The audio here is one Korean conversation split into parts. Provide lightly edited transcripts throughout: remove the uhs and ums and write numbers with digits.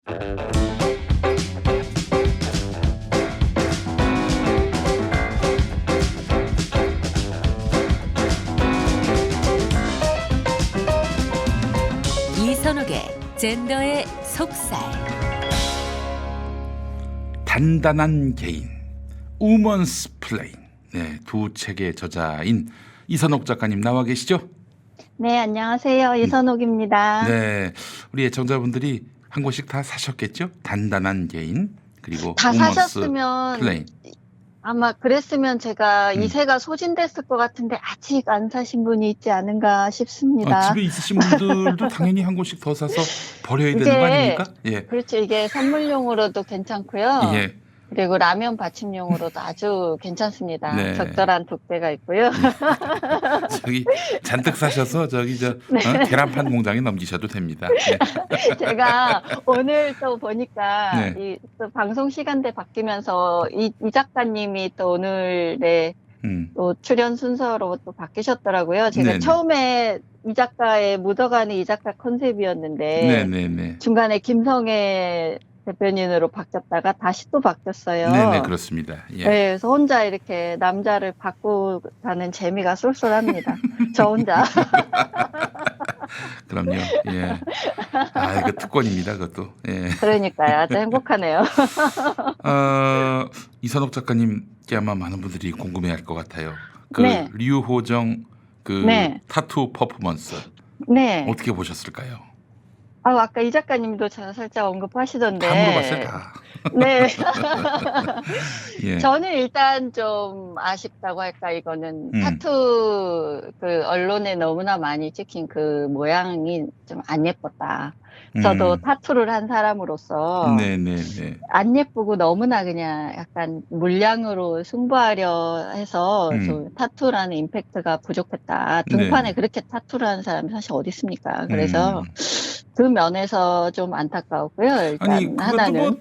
이선욱의 젠더의 속살. 단단한 개인, 우먼스 플레인. 네, 두 책의 저자인 이선욱 작가님 나와 계시죠? 네, 안녕하세요. 이선욱입니다. 네, 우리 애청자분들이 한 권씩 다 사셨겠죠? 단단한 개인, 그리고 다 우먼스 사셨으면 플레인. 아마 그랬으면 제가 이 세가 소진됐을 것 같은데 아직 안 사신 분이 있지 않은가 싶습니다. 집에 있으신 분들도 당연히 한 권씩 더 사서 버려야 되는 거 이게 아닙니까? 예, 그렇죠. 이게 선물용으로도 괜찮고요. 예. 그리고 라면 받침용으로도 아주 괜찮습니다. 네. 적절한 두께가 있고요. 저기 잔뜩 사셔서 저기 계란판 공장에 넘기셔도 됩니다. 네. 제가 오늘 또 보니까 네. 또 방송 시간대 바뀌면서 이 작가님이 또 오늘의 또 출연 순서로 또 바뀌셨더라고요. 제가 네네. 처음에 이 작가의 묻어가는 이 작가 컨셉이었는데 네네네. 중간에 김성애 대변인으로 바뀌었다가 다시 또 바뀌었어요. 네네, 그렇습니다. 예. 네, 그래서 혼자 이렇게 남자를 바꾸가는 재미가 쏠쏠합니다. 저 혼자. 그럼요. 예. 아, 이거 특권입니다. 그것도. 예. 그러니까요. 아주 행복하네요. 이선욱 작가님께 아마 많은 분들이 궁금해할 것 같아요. 그 네. 류호정 네. 타투 퍼포먼스 네. 어떻게 보셨을까요? 아까 이 작가님도 살짝 언급하시던데. 다 물어봤어요, 다. 네. 예. 저는 일단 좀 아쉽다고 할까, 이거는. 타투, 언론에 너무나 많이 찍힌 그 모양이 좀 안 예뻤다. 저도 타투를 한 사람으로서. 네네네. 안 예쁘고 너무나 그냥 약간 물량으로 승부하려 해서 좀 타투라는 임팩트가 부족했다. 등판에 그렇게 타투를 하는 사람이 사실 어디 있습니까? 그래서 그 면에서 좀 안타까웠고요. 일단 아니, 그것도 하나는. 뭐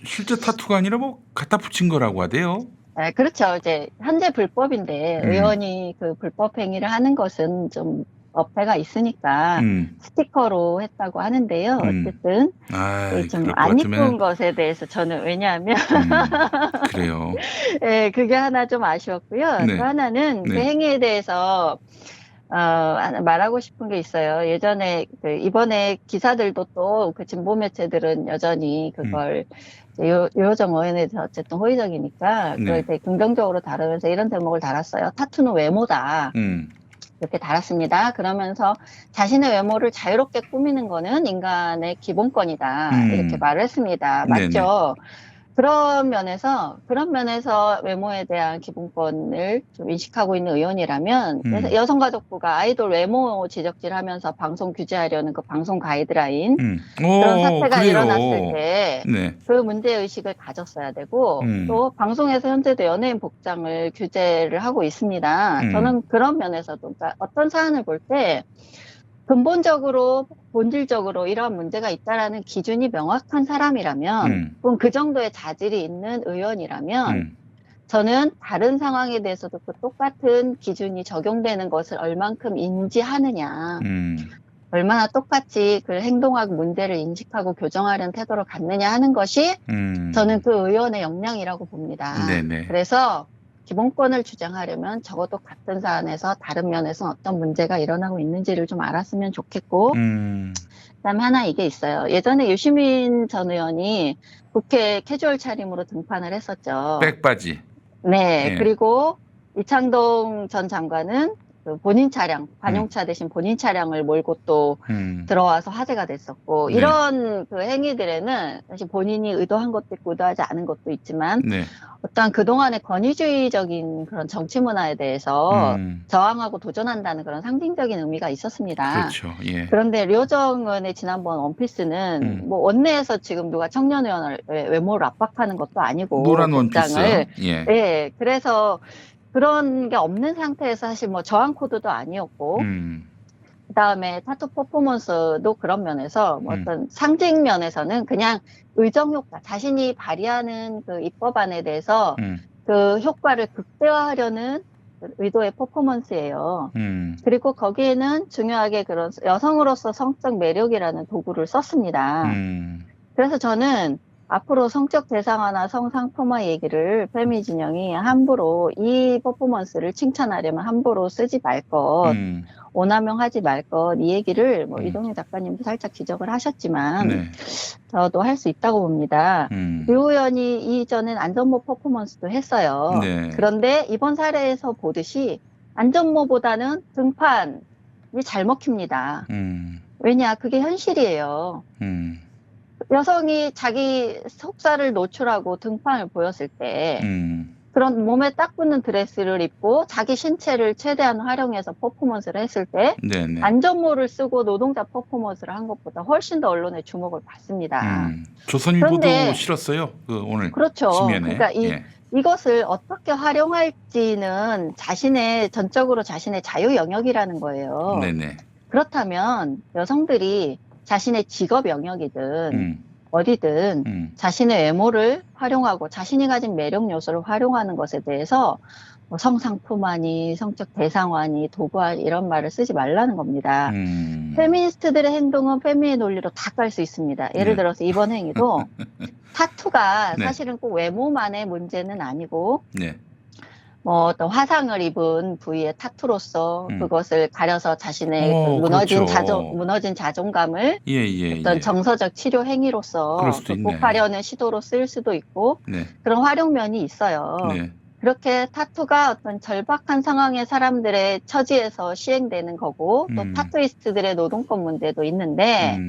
실제 타투가 아니라 뭐 갖다 붙인 거라고 하대요. 네, 그렇죠. 이제 현재 불법인데 의원이 그 불법 행위를 하는 것은 좀 어폐가 있으니까 스티커로 했다고 하는데요. 어쨌든 좀 안 이쁜 것에 대해서 저는 왜냐하면 그래요. 네, 그게 하나 좀 아쉬웠고요. 네. 또 하나는 그 행위에 대해서 말하고 싶은 게 있어요. 예전에 이번에 기사들도 또 그 진보 매체들은 여전히 그걸 유호정 의원에 대해서 어쨌든 호의적이니까 그걸 되게 긍정적으로 다루면서 이런 대목을 달았어요. 타투는 외모다. 이렇게 달았습니다. 그러면서 자신의 외모를 자유롭게 꾸미는 거는 인간의 기본권이다. 이렇게 말을 했습니다. 맞죠? 그런 면에서 외모에 대한 기본권을 좀 인식하고 있는 의원이라면 여성가족부가 아이돌 외모 지적질하면서 방송 규제하려는 그 방송 가이드라인 그런 사태가 그래요. 일어났을 때 그 네. 문제의식을 가졌어야 되고 또 방송에서 현재도 연예인 복장을 규제를 하고 있습니다. 저는 그런 면에서도 그러니까 어떤 사안을 볼 때 근본적으로 본질적으로 이러한 문제가 있다라는 기준이 명확한 사람이라면 혹은 그 정도의 자질이 있는 의원이라면 저는 다른 상황에 대해서도 그 똑같은 기준이 적용되는 것을 얼만큼 인지하느냐 얼마나 똑같이 그 행동하고 문제를 인식하고 교정하려는 태도를 갖느냐 하는 것이 저는 그 의원의 역량이라고 봅니다. 네네. 그래서 기본권을 주장하려면 적어도 같은 사안에서 다른 면에서 어떤 문제가 일어나고 있는지를 좀 알았으면 좋겠고 그다음에 하나 이게 있어요. 예전에 유시민 전 의원이 국회 캐주얼 차림으로 등판을 했었죠. 백바지. 네. 예. 그리고 이창동 전 장관은 그 본인 차량, 관용차 대신 본인 차량을 몰고 또 들어와서 화제가 됐었고 네. 이런 그 행위들에는 사실 본인이 의도한 것도 있고 의도하지 않은 것도 있지만 네. 어떠한 그동안의 권위주의적인 그런 정치 문화에 대해서 저항하고 도전한다는 그런 상징적인 의미가 있었습니다. 그렇죠. 예. 그런데 류호정 의원의 지난번 원피스는 뭐 원내에서 지금 누가 청년 의원을 외모를 압박하는 것도 아니고 노란 원피스. 복장을. 예. 네, 그래서 그런 게 없는 상태에서 사실 뭐 저항 코드도 아니었고 그다음에 타투 퍼포먼스도 그런 면에서 뭐 어떤 상징 면에서는 그냥 의정 효과, 자신이 발휘하는 그 입법안에 대해서 그 효과를 극대화하려는 의도의 퍼포먼스예요. 그리고 거기에는 중요하게 그런 여성으로서 성적 매력이라는 도구를 썼습니다. 그래서 저는 앞으로 성적 대상화나 성상품화 얘기를 페미 진영이 함부로 이 퍼포먼스를 칭찬하려면 함부로 쓰지 말 것, 오남용하지 말 것, 이 얘기를 뭐 이동현 작가님도 살짝 지적을 하셨지만 네. 저도 할 수 있다고 봅니다. 류우연이 이전엔 안전모 퍼포먼스도 했어요. 네. 그런데 이번 사례에서 보듯이 안전모보다는 등판이 잘 먹힙니다. 왜냐, 그게 현실이에요. 여성이 자기 속살을 노출하고 등판을 보였을 때 그런 몸에 딱 붙는 드레스를 입고 자기 신체를 최대한 활용해서 퍼포먼스를 했을 때 네네. 안전모를 쓰고 노동자 퍼포먼스를 한 것보다 훨씬 더 언론의 주목을 받습니다. 조선일보도 그런데 실었어요. 오늘 그렇죠. 지면에. 그러니까 예. 이것을 어떻게 활용할지는 전적으로 자신의 자유 영역이라는 거예요. 네네. 그렇다면 여성들이 자신의 직업 영역이든 어디든 자신의 외모를 활용하고 자신이 가진 매력 요소를 활용하는 것에 대해서 뭐 성상품화니 성적 대상화니 도구화니 이런 말을 쓰지 말라는 겁니다. 페미니스트들의 행동은 페미의 논리로 다 깔 수 있습니다. 예를 네. 들어서 이번 행위도 타투가 네. 사실은 꼭 외모만의 문제는 아니고 네. 뭐 어떤 화상을 입은 부위의 타투로서 그것을 가려서 자신의 그 그렇죠. 무너진 자존감을 예. 어떤 정서적 치료 행위로서 그럴 수도 있네. 극복하려는 시도로 쓰일 수도 있고 네. 그런 활용면이 있어요. 네. 그렇게 타투가 어떤 절박한 상황의 사람들의 처지에서 시행되는 거고 또 타투이스트들의 노동권 문제도 있는데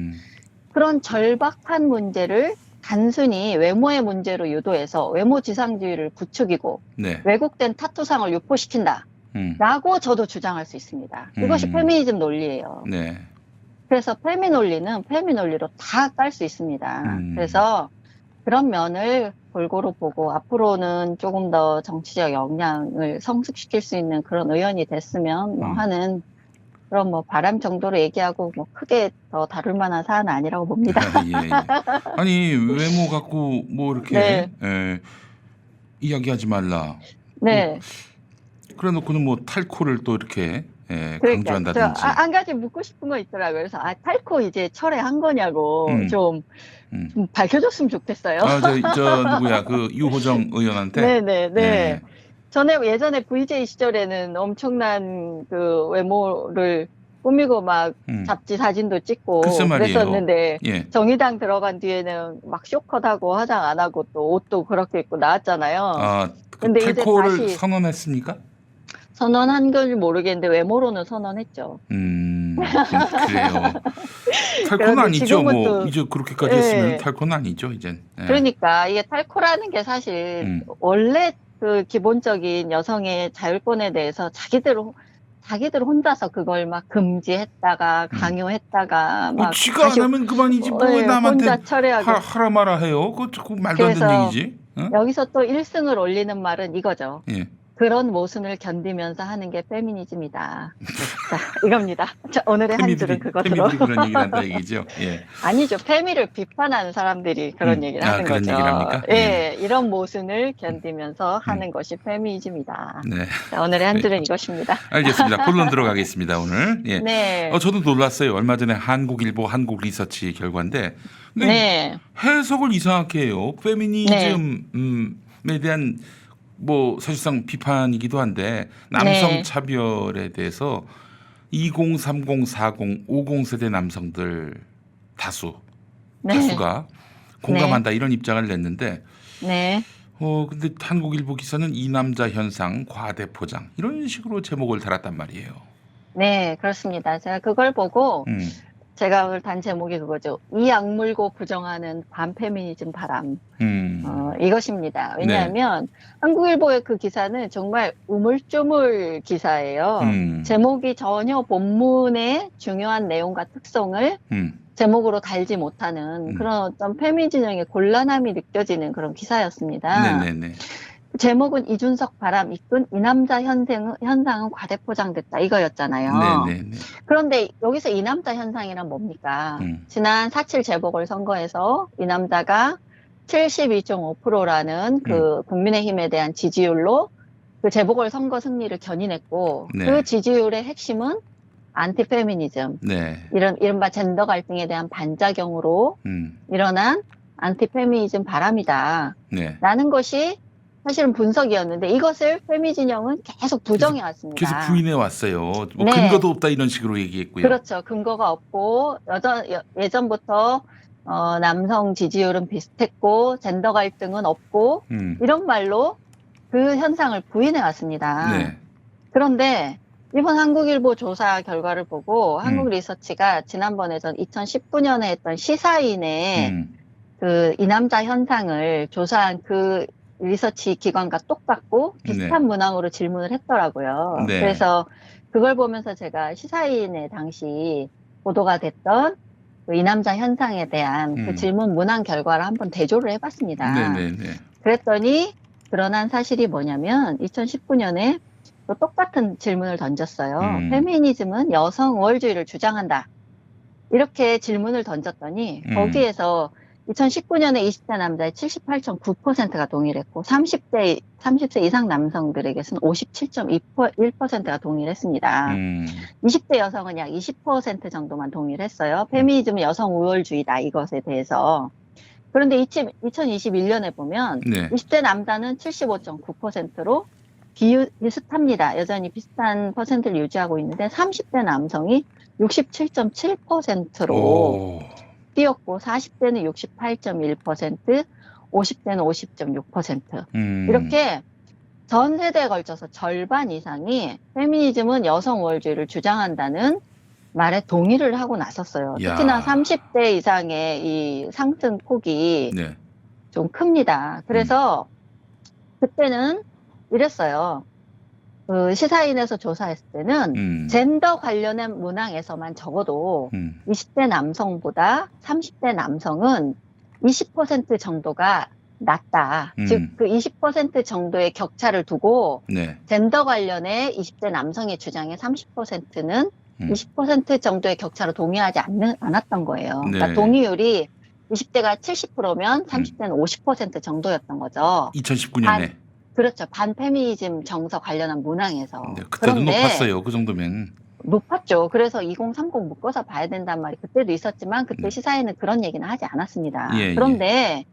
그런 절박한 문제를 단순히 외모의 문제로 유도해서 외모 지상주의를 부추기고 네. 왜곡된 타투상을 유포시킨다. 라고 저도 주장할 수 있습니다. 이것이 페미니즘 논리예요. 네. 그래서 페미 논리는 페미 논리로 다 깔 수 있습니다. 그래서 그런 면을 골고루 보고 앞으로는 조금 더 정치적 역량을 성숙시킬 수 있는 그런 의원이 됐으면 뭐 하는 그런 뭐 바람 정도로 얘기하고 뭐 크게 더 다룰 만한 사안은 아니라고 봅니다. 예. 아니 외모 갖고 뭐 이렇게 네. 이야기하지 말라. 네. 그래놓고는 뭐 탈코를 또 이렇게 그러니까 강조한다든지. 한 가지 묻고 싶은 거 있더라고요. 그래서 탈코 이제 철회한 거냐고 좀 밝혀줬으면 좋겠어요. 저 누구야 그 유호정 의원한테. 네네네. 전에 예전에 VJ 시절에는 엄청난 그 외모를 꾸미고 막 잡지 사진도 찍고 그랬었는데 예. 정의당 들어간 뒤에는 막 쇼컷하고 화장 안 하고 또 옷도 그렇게 입고 나왔잖아요. 근데 탈코를 이제 다시 선언했습니까? 선언한 걸 모르겠는데 외모로는 선언했죠. 그래요. 탈코는 아니죠. 뭐 이제 그렇게까지 했으면 탈코는 아니죠. 이젠. 그러니까 이게 탈코라는 게 사실 원래 그 기본적인 여성의 자율권에 대해서 자기들 혼자서 그걸 막 금지했다가 강요했다가 막 지가 안 하면 그만이지 뭐 남한테 혼자 철회하고 하라 마라 해요. 그거 자꾸 말도 안 되는 얘기지. 여기서 또 1승을 올리는 말은 이거죠. 예. 그런 모순을 견디면서 하는 게 페미니즘이다. 자, 이겁니다. 자, 오늘의 한 줄은 그것으로. 페미들이 그런 얘기를 한다 얘기죠. 예. 아니죠. 페미를 비판하는 사람들이 그런 얘기를 하는 그런 거죠. 얘기를 합니까? 예, 이런 모순을 견디면서 하는 것이 페미니즘이다. 네. 자, 오늘의 한 줄은 이것입니다. 알겠습니다. 본론 들어가겠습니다. 오늘. 예. 네. 저도 놀랐어요. 얼마 전에 한국일보 한국리서치 결과인데 네. 해석을 이상하게 해요. 페미니즘에 대한 뭐 사실상 비판이기도 한데 남성 차별에 대해서 20, 30, 40, 50 세대 남성들 다수가 공감한다 이런 입장을 냈는데 근데 한국일보 기사는 이 남자 현상 과대 포장 이런 식으로 제목을 달았단 말이에요. 네, 그렇습니다. 제가 그걸 보고 제가 오늘 단 제목이 그거죠. 이 악물고 부정하는 반페미니즘 바람. 이것입니다. 왜냐하면 한국일보의 그 기사는 정말 우물쭈물 기사예요. 제목이 전혀 본문의 중요한 내용과 특성을 제목으로 달지 못하는 그런 어떤 페미진영의 곤란함이 느껴지는 그런 기사였습니다. 네네네. 제목은 이준석 바람 이끈 이 남자 현상은 과대포장됐다 이거였잖아요. 네네네. 그런데 여기서 이 남자 현상이란 뭡니까? 지난 4.7 재보궐선거에서 이 남자가 72.5%라는 그 국민의힘에 대한 지지율로 그 재보궐선거 승리를 견인했고 그 지지율의 핵심은 안티페미니즘, 이른바 젠더 갈등에 대한 반작용으로 일어난 안티페미니즘 바람이다. 네. 라는 것이 사실은 분석이었는데 이것을 페미 진영은 계속 부정해 왔습니다. 계속 부인해 왔어요. 뭐 네. 근거도 없다 이런 식으로 얘기했고요. 그렇죠. 근거가 없고 예전부터 남성 지지율은 비슷했고 젠더 갈등은 없고 이런 말로 그 현상을 부인해 왔습니다. 네. 그런데 이번 한국일보 조사 결과를 보고 한국리서치가 지난번에 전 2019년에 했던 시사인의 그 이남자 현상을 조사한 그 리서치 기관과 똑같고 비슷한 문항으로 질문을 했더라고요. 네. 그래서 그걸 보면서 제가 시사인의 당시 보도가 됐던 그 이남자 현상에 대한 그 질문 문항 결과를 한번 대조를 해봤습니다. 네네네. 그랬더니 드러난 사실이 뭐냐면 2019년에 또 똑같은 질문을 던졌어요. 페미니즘은 여성 우월주의를 주장한다. 이렇게 질문을 던졌더니 거기에서 2019년에 20대 남자의 78.9%가 동의를 했고 30세 이상 남성들에게서는 57.1%가 동의를 했습니다. 20대 여성은 약 20% 정도만 동의를 했어요. 페미니즘은 여성 우월주의다 이것에 대해서. 그런데 2021년에 보면 네. 20대 남자는 75.9%로 비슷합니다. 여전히 비슷한 퍼센트를 유지하고 있는데 30대 남성이 67.7%로 뛰었고 40대는 68.1%, 50대는 50.6%. 이렇게 전 세대에 걸쳐서 절반 이상이 페미니즘은 여성 우월주의를 주장한다는 말에 동의를 하고 나섰어요. 야. 특히나 30대 이상의 이 상승 폭이 네. 좀 큽니다. 그래서 그때는 이랬어요. 그 시사인에서 조사했을 때는 젠더 관련된 문항에서만 적어도 20대 남성보다 30대 남성은 20% 정도가 낮다. 즉 그 20% 정도의 격차를 두고 네. 젠더 관련해 20대 남성의 주장의 30%는 20% 정도의 격차로 동의하지 않았던 거예요. 네. 그러니까 동의율이 20대가 70%면 30대는 50% 정도였던 거죠. 2019년에. 그렇죠. 반페미니즘 정서 관련한 문항에서. 네, 그때도 그런데 높았어요. 그 정도면. 높았죠. 그래서 2030 묶어서 봐야 된단 말이 그때도 있었지만 그때 시사에는 그런 얘기는 하지 않았습니다. 예, 그런데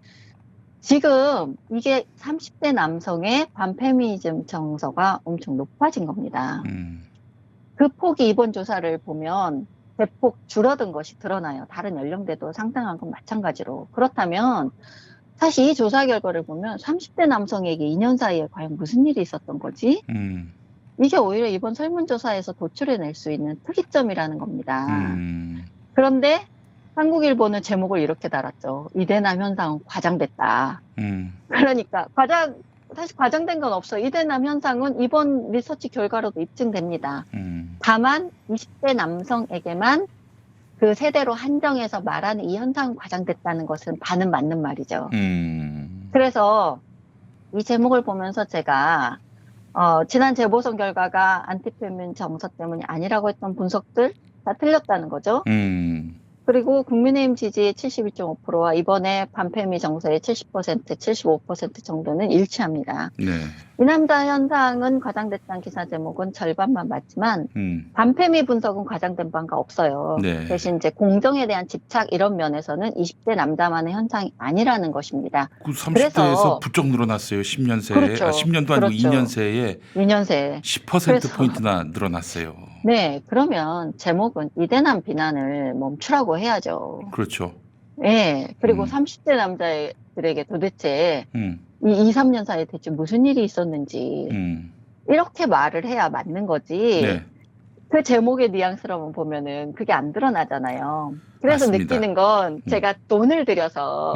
지금 이게 30대 남성의 반페미니즘 정서가 엄청 높아진 겁니다. 그 폭이 이번 조사를 보면 대폭 줄어든 것이 드러나요. 다른 연령대도 상당한 건 마찬가지로. 그렇다면 사실 이 조사 결과를 보면 30대 남성에게 2년 사이에 과연 무슨 일이 있었던 거지? 이게 오히려 이번 설문조사에서 도출해낼 수 있는 특이점이라는 겁니다. 그런데 한국일보는 제목을 이렇게 달았죠. 이대남 현상은 과장됐다. 그러니까 사실 과장된 건 없어요. 이대남 현상은 이번 리서치 결과로도 입증됩니다. 다만 20대 남성에게만 그 세대로 한정해서 말하는 이 현상은 과장됐다는 것은 반은 맞는 말이죠. 그래서 이 제목을 보면서 제가 지난 재보선 결과가 안티페미니즘 정서 때문이 아니라고 했던 분석들 다 틀렸다는 거죠. 그리고 국민의힘 지지의 72.5%와 이번에 반페미 정서의 70%, 75% 정도는 일치합니다. 네. 이남자 현상은 과장됐다는 기사 제목은 절반만 맞지만 반페미 분석은 과장된 바가 없어요. 네. 대신 이제 공정에 대한 집착 이런 면에서는 20대 남자만의 현상이 아니라는 것입니다. 그 30대에서 부쩍 늘어났어요. 10년 새에. 그렇죠. 10년도 아니고 그렇죠. 2년 새에 2년 새에 10%포인트나 늘어났어요. 네, 그러면 제목은 이대남 비난을 멈추라고 해야죠. 그렇죠. 네, 그리고 30대 남자들에게 도대체 이 2, 3년 사이에 대체 무슨 일이 있었는지 이렇게 말을 해야 맞는 거지. 네. 그 제목의 뉘앙스로만 보면은 그게 안 드러나잖아요. 그래서 맞습니다. 느끼는 건 제가 돈을 들여서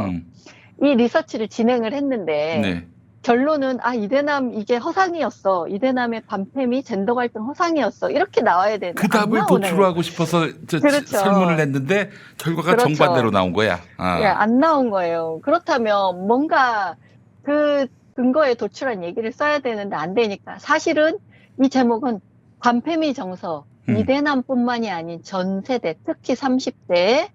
이 리서치를 진행을 했는데 네. 결론은 이대남 이게 허상이었어. 이대남의 반페미 젠더 갈등 허상이었어. 이렇게 나와야 되는데 그 답을 도출하고 싶어서 그렇죠. 설문을 했는데 결과가 그렇죠. 정반대로 나온 거야. 예, 안 나온 거예요. 그렇다면 뭔가 그 근거에 도출한 얘기를 써야 되는데 안 되니까 사실은 이 제목은 반페미 정서 이대남뿐만이 아닌 전 세대 특히 30대에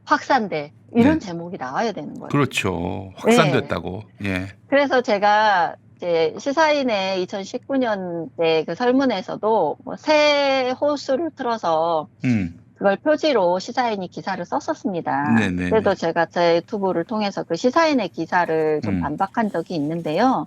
확산돼 이런 네. 제목이 나와야 되는 거예요. 그렇죠. 확산됐다고. 예. 그래서 제가 이제 시사인의 2019년대 그 설문에서도 뭐 새 호수를 틀어서 그 그걸 표지로 시사인이 기사를 썼었습니다. 네네네. 그때도 제가 제 유튜브를 통해서 그 시사인의 기사를 좀 반박한 적이 있는데요.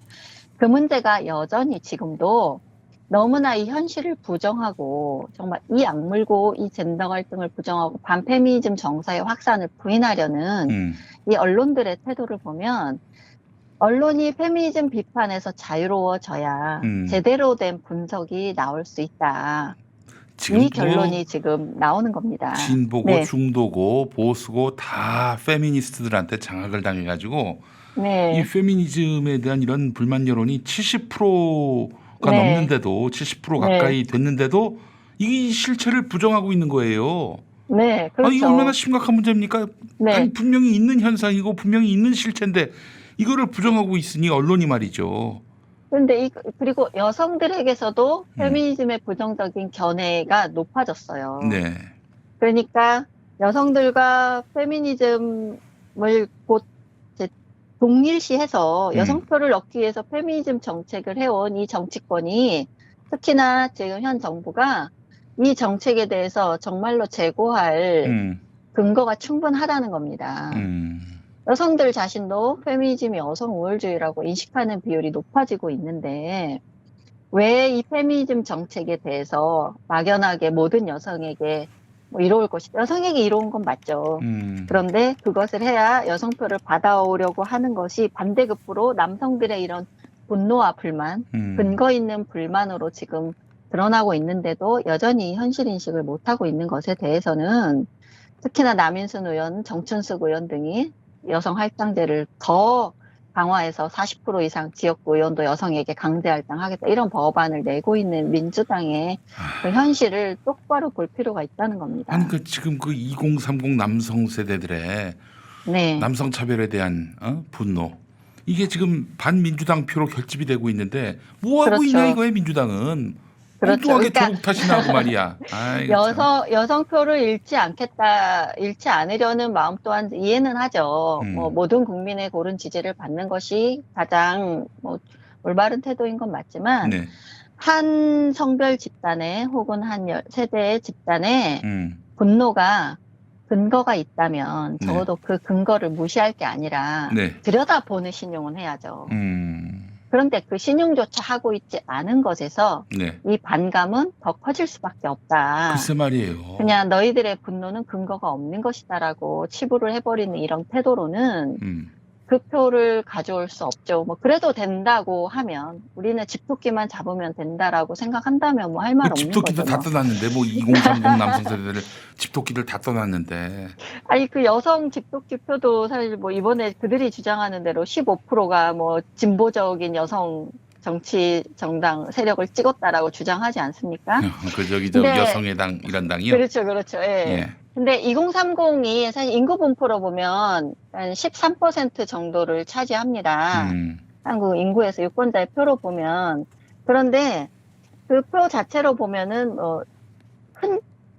그 문제가 여전히 지금도 너무나 이 현실을 부정하고 정말 이 악물고 이 젠더 갈등을 부정하고 반페미니즘 정서의 확산을 부인하려는 이 언론들의 태도를 보면 언론이 페미니즘 비판에서 자유로워져야 제대로 된 분석이 나올 수 있다. 이 결론이 지금 나오는 겁니다. 진보고 네. 중도고 보수고 다 페미니스트들한테 장악을 당해가지고 네. 이 페미니즘에 대한 이런 불만 여론이 70%가 네. 넘는데도 70% 가까이 됐는데도 이 실체를 부정하고 있는 거예요. 네, 그렇죠. 이게 얼마나 심각한 문제입니까? 네. 아니, 분명히 있는 현상이고 분명히 있는 실체인데 이거를 부정하고 있으니 언론이 말이죠. 그런데 그리고 여성들에게서도 페미니즘의 부정적인 견해가 높아졌어요. 네. 그러니까 여성들과 페미니즘을 곧 이제 동일시해서 여성표를 얻기 위해서 페미니즘 정책을 해온 이 정치권이 특히나 지금 현 정부가 이 정책에 대해서 정말로 재고할 근거가 충분하다는 겁니다. 여성들 자신도 페미니즘이 여성 우월주의라고 인식하는 비율이 높아지고 있는데 왜 이 페미니즘 정책에 대해서 막연하게 모든 여성에게 뭐 이로울 것이다. 여성에게 이로운 건 맞죠. 그런데 그것을 해야 여성표를 받아오려고 하는 것이 반대급부로 남성들의 이런 분노와 불만, 근거 있는 불만으로 지금 드러나고 있는데도 여전히 현실 인식을 못하고 있는 것에 대해서는 특히나 남인순 의원, 정춘숙 의원 등이 여성 할당제를 더 강화해서 40% 이상 지역구 의원도 여성에게 강제 할당하겠다 이런 법안을 내고 있는 민주당의 그 현실을 똑바로 볼 필요가 있다는 겁니다. 아니 지금 그 2030 남성 세대들의 네. 남성 차별에 대한 분노 이게 지금 반민주당 표로 결집이 되고 있는데 뭐 하고 그렇죠. 있냐 이거예요 민주당은. 그렇죠. 엉뚱하게 그러니까 조국 탓이나 하고 말이야. 여성표를 잃지 않으려는 마음 또한 이해는 하죠. 뭐 모든 국민의 고른 지지를 받는 것이 가장 뭐 올바른 태도인 건 맞지만 네. 한 성별 집단에 혹은 한 세대의 집단에 분노가 근거가 있다면 적어도 그 근거를 무시할 게 아니라 들여다보는 신용은 해야죠. 그런데 그 신용조차 하고 있지 않은 것에서 이 반감은 더 커질 수밖에 없다. 글쎄 말이에요. 그냥 너희들의 분노는 근거가 없는 것이다라고 치부를 해버리는 이런 태도로는 그 표를 가져올 수 없죠. 뭐 그래도 된다고 하면 우리는 집토끼만 잡으면 된다라고 생각한다면 뭐 할 말 없는 거죠. 집토끼들 다 떠났는데 뭐 2030 남성 세대들 집토끼들 다 떠났는데. 아니 그 여성 집토끼 표도 사실 뭐 이번에 그들이 주장하는 대로 15%가 뭐 진보적인 여성 정치 정당 세력을 찍었다라고 주장하지 않습니까? 여성의 당 이런 당이요? 그렇죠, 그렇죠. 예. 근데 2030이 사실 인구 분포로 보면 한 13% 정도를 차지합니다. 한국 인구에서 유권자의 표로 보면. 그런데 그 표 자체로 보면은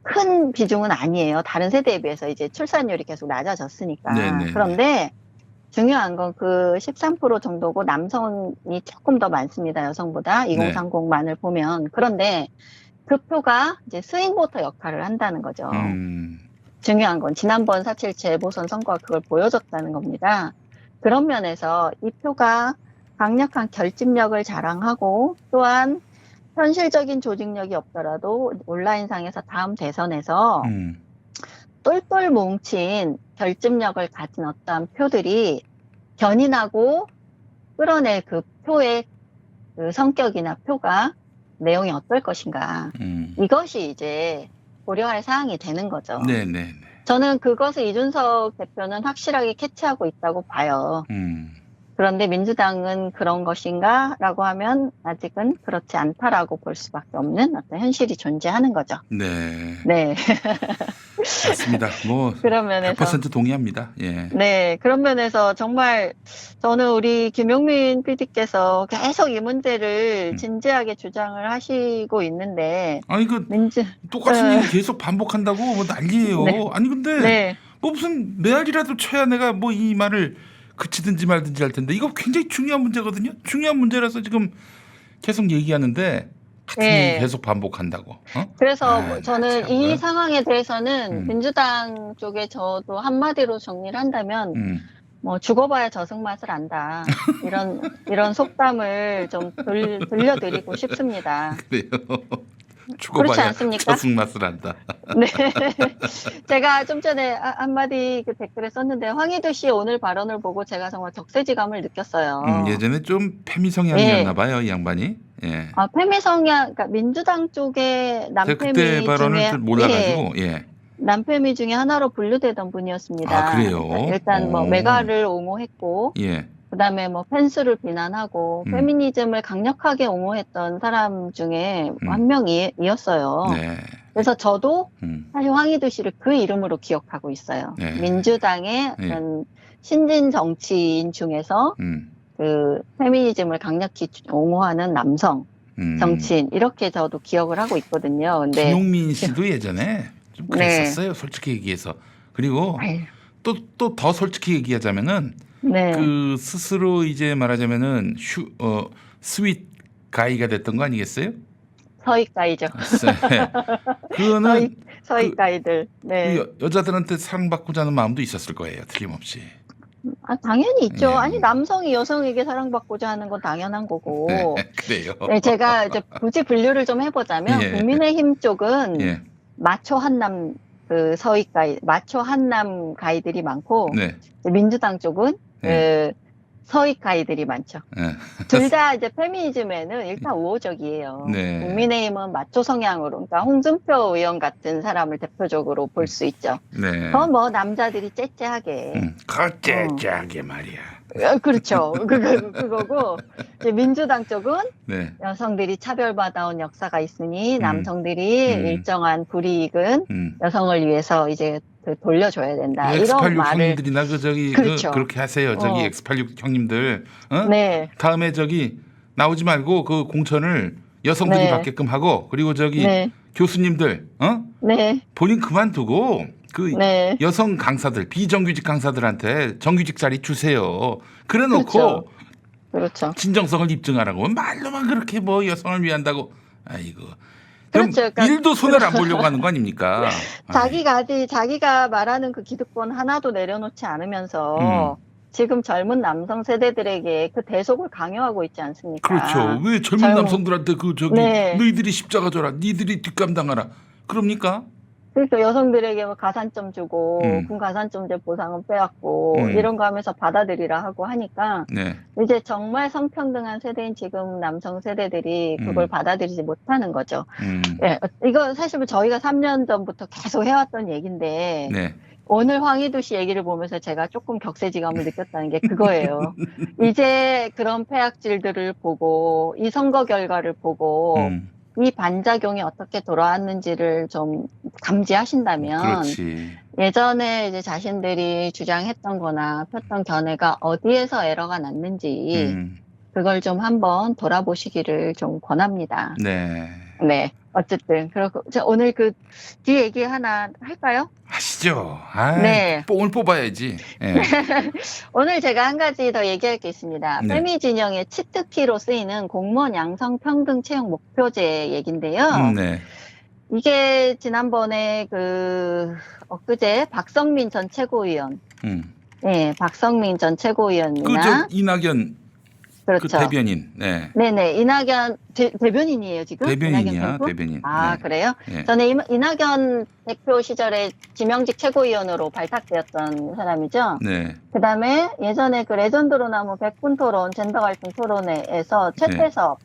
큰 비중은 아니에요. 다른 세대에 비해서 이제 출산율이 계속 낮아졌으니까. 네네네. 그런데 중요한 건 그 13% 정도고 남성이 조금 더 많습니다. 여성보다 2030만을 보면. 그런데 그 표가 이제 스윙 보터 역할을 한다는 거죠. 중요한 건 지난번 4.7 재보선 선거가 그걸 보여줬다는 겁니다. 그런 면에서 이 표가 강력한 결집력을 자랑하고 또한 현실적인 조직력이 없더라도 온라인상에서 다음 대선에서 똘똘 뭉친 결집력을 가진 어떠한 표들이 견인하고 끌어낼 그 표의 그 성격이나 표가 내용이 어떨 것인가. 이것이 이제 고려할 사항이 되는 거죠. 네네. 저는 그것을 이준석 대표는 확실하게 캐치하고 있다고 봐요. 그런데 민주당은 그런 것인가? 라고 하면 아직은 그렇지 않다라고 볼 수밖에 없는 어떤 현실이 존재하는 거죠. 네. 네. 맞습니다. 뭐 그런 면에서 100% 동의합니다. 예. 네, 그런 면에서 정말 저는 우리 김용민 PD께서 계속 이 문제를 진지하게 주장을 하시고 있는데 아니 똑같은 얘기 계속 반복한다고 뭐 난리예요. 네. 아니 근데 뭐 무슨 메아리라도 쳐야 내가 뭐 이 말을 그치든지 말든지 할 텐데 이거 굉장히 중요한 문제거든요. 중요한 문제라서 지금 계속 얘기하는데 같은 예. 얘기 계속 반복한다고. 어? 그래서 나 저는 참, 이 상황에 대해서는 음. 민주당 쪽에 저도 한마디로 정리를 한다면 뭐 죽어봐야 저승 맛을 안다. 이런 속담을 좀 들려드리고 싶습니다. 그래요. 그렇지 죽어봐야 않습니까? 저승 맛을 안다. 네. 제가 좀 전에 한마디 그 댓글에 썼는데 황희도 씨 오늘 발언을 보고 제가 정말 격세지감을 느꼈어요. 예전에 좀 페미 성향이었나 봐요, 이 양반이. 예. 아, 페미 성향, 그러니까 민주당 쪽에 제가 그때 남페미 발언을 중에 좀 몰라가지고, 예. 남페미 중에 하나로 분류되던 분이었습니다. 아, 그래요? 그러니까 일단 뭐 오. 메가를 옹호했고, 예. 그다음에 뭐 펜스를 비난하고 페미니즘을 강력하게 옹호했던 사람 중에 한 명이었어요. 네. 그래서 저도 음. 사실 황희도 씨를 그 이름으로 기억하고 있어요. 네. 민주당의 네. 어떤 신진 정치인 중에서 그 페미니즘을 강력히 옹호하는 남성 정치인 이렇게 저도 기억을 하고 있거든요. 근데 김용민 씨도 예전에 좀 그랬었어요, 솔직히 얘기해서. 그리고 또 더 솔직히 얘기하자면은 네. 그 스스로 이제 말하자면은 스윗 가이가 됐던 거 아니겠어요? 서익가이죠. 네. 그거는 서익가이들. 네. 그 여자들한테 사랑받고자 하는 마음도 있었을 거예요, 틀림없이. 아, 당연히 있죠. 예. 아니, 남성이 여성에게 사랑받고자 하는 건 당연한 거고. 네, 그래요. 네, 제가 이제 굳이 분류를 좀 해보자면, 예. 국민의힘 쪽은 예. 마초 한남 그 서익가이, 마초 한남 가이들이 많고, 네. 민주당 쪽은 네. 그 서익가이들이 많죠. 네. 둘 다 이제 페미니즘에는 일단 우호적이에요. 네. 국민의힘은 마초 성향으로, 그러니까 홍준표 의원 같은 사람을 대표적으로 볼 수 있죠. 네. 더 뭐 남자들이 째째하게. 거째째하게 말이야. 그렇죠. 그거고, 이제 민주당 쪽은 네. 여성들이 차별받아온 역사가 있으니 남성들이 일정한 불이익은 여성을 위해서 이제 돌려줘야 된다. 이런 X86 말을. 형님들이나 그렇죠. 그렇게 하세요. 저기 X86 형님들. 어? 네. 다음에 저기 나오지 말고 그 공천을 여성들이 네. 받게끔 하고 그리고 저기 네. 교수님들 네. 본인 그만두고 그 네. 여성 강사들 비정규직 강사들한테 정규직 자리 주세요. 그래놓고 그렇죠. 그렇죠. 진정성을 입증하라고 말로만 그렇게 뭐 여성을 위한다고. 아이고. 그럼 그렇죠. 그러니까 일도 손해를 안 보려고 하는 거 아닙니까? 자기가 말하는 그 기득권 하나도 내려놓지 않으면서 지금 젊은 남성 세대들에게 그 대속을 강요하고 있지 않습니까? 그렇죠. 왜 젊은 남성들한테 그 저기 네. 너희들이 십자가 져라, 니들이 뒷감당하라. 그럽니까? 그러니까 여성들에게 뭐 가산점 주고 군 가산점제 보상은 빼앗고 이런 거 하면서 받아들이라 하고 하니까 네. 이제 정말 성평등한 세대인 지금 남성 세대들이 그걸 받아들이지 못하는 거죠. 네, 이거 사실 저희가 3년 전부터 계속 해왔던 얘기인데 네. 오늘 황희도 씨 얘기를 보면서 제가 조금 격세지감을 느꼈다는 게 그거예요. 이제 그런 폐악질들을 보고 이 선거 결과를 보고 이 반작용이 어떻게 돌아왔는지를 좀 감지하신다면 그렇지. 예전에 이제 자신들이 주장했던 거나 폈던 견해가 어디에서 에러가 났는지 그걸 좀 한번 돌아보시기를 좀 권합니다. 네. 네. 어쨌든 그렇고 오늘 그 뒤에 얘기 하나 할까요? 하시죠. 네. 뽕을 뽑아야지. 네. 오늘 제가 한 가지 더 얘기할 게 있습니다. 네. 페미 진영의 치트키로 쓰이는 공무원 양성 평등 채용 목표제 얘기인데요. 네. 이게 지난번에 엊그제 박성민 전 최고위원, 네, 박성민 전 최고위원이나 이낙연 그렇죠. 그 대변인. 네. 네네. 이낙연 대변인이에요 지금? 대변인이야. 대변인. 아 네. 그래요? 네. 저는 이낙연 대표 시절에 지명직 최고위원으로 발탁되었던 사람이죠. 네. 그다음에 예전에 그 레전드로 나온 백분 토론, 젠더 갈등 토론회에서 최태섭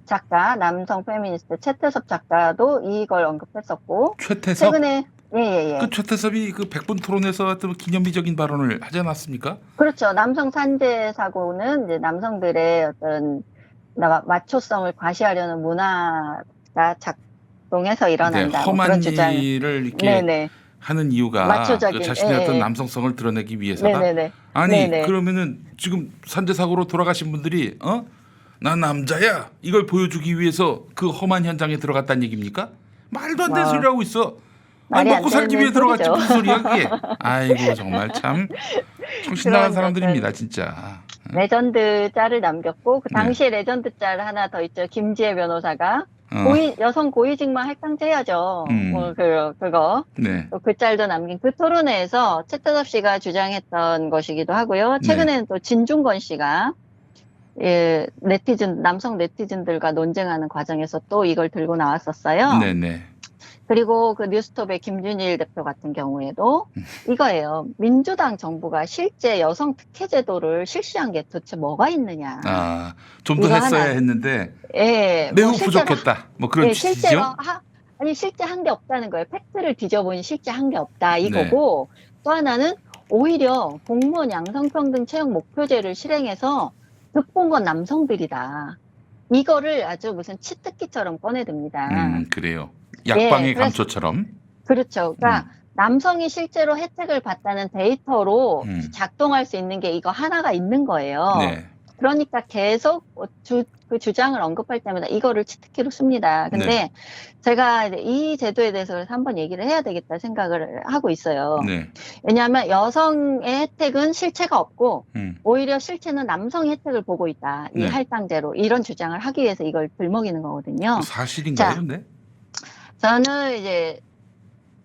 작가, 남성 페미니스트 최태섭 작가도 이걸 언급했었고. 최태섭? 최근에 예. 그 최태섭이 그 백분 토론에서 어떤 기념비적인 발언을 하지 않았습니까? 그렇죠. 남성 산재 사고는 이제 남성들의 어떤 마초성을 과시하려는 문화가 작동해서 일어난다. 네, 험한 그런 주장. 일을 이렇게 하는 이유가 마초적인, 그 자신의 어떤 남성성을 드러내기 위해서다. 네네네. 아니 네네. 그러면은 지금 산재 사고로 돌아가신 분들이 나 남자야 이걸 보여주기 위해서 그 험한 현장에 들어갔다는 얘기입니까? 말도 안 되는 소리 하고 있어. 아니, 먹고 살기 위해 들어갔지 무슨 소리야 그게. 아이고 정말 참 정신 나간 사람들입니다 진짜. 레전드 짤을 남겼고 그 당시에 레전드 짤 하나 더 있죠. 김지혜 변호사가 여성 고위직만 할당제야죠. 뭐, 그거. 네. 또 글짤도 남긴 그 토론회에서 최태섭 씨가 주장했던 것이기도 하고요. 최근에는 또 진중권 씨가 예, 남성 네티즌들과 논쟁하는 과정에서 또 이걸 들고 나왔었어요. 네네. 그리고 그 뉴스톱의 김준일 대표 같은 경우에도 이거예요. 민주당 정부가 실제 여성 특혜 제도를 실시한 게 도대체 뭐가 있느냐. 아, 좀 더 이거 했어야 하나. 했는데 예, 매우 뭐 실제로 부족했다. 뭐 그런 예, 취지죠. 실제로 실제 한 게 없다는 거예요. 팩트를 뒤져보니 실제 한 게 없다 이거고 또 하나는 오히려 공무원 양성평등 채용 목표제를 실행해서 득본 건 남성들이다. 이거를 아주 무슨 치트키처럼 꺼내듭니다. 그래요. 약방의 예, 그래서- 감초처럼. 그렇죠. 그러니까 남성이 실제로 혜택을 받다는 데이터로 작동할 수 있는 게 이거 하나가 있는 거예요. 네. 그러니까 계속 그 주장을 언급할 때마다 이거를 치트키로 씁니다. 근데 네. 제가 이제 이 제도에 대해서 그래서 한번 얘기를 해야 되겠다 생각을 하고 있어요. 네. 왜냐하면 여성의 혜택은 실체가 없고 오히려 실체는 남성의 혜택을 보고 있다. 이 네. 할당제로 이런 주장을 하기 위해서 이걸 들먹이는 거거든요. 사실인가요, 자, 근데? 저는 이제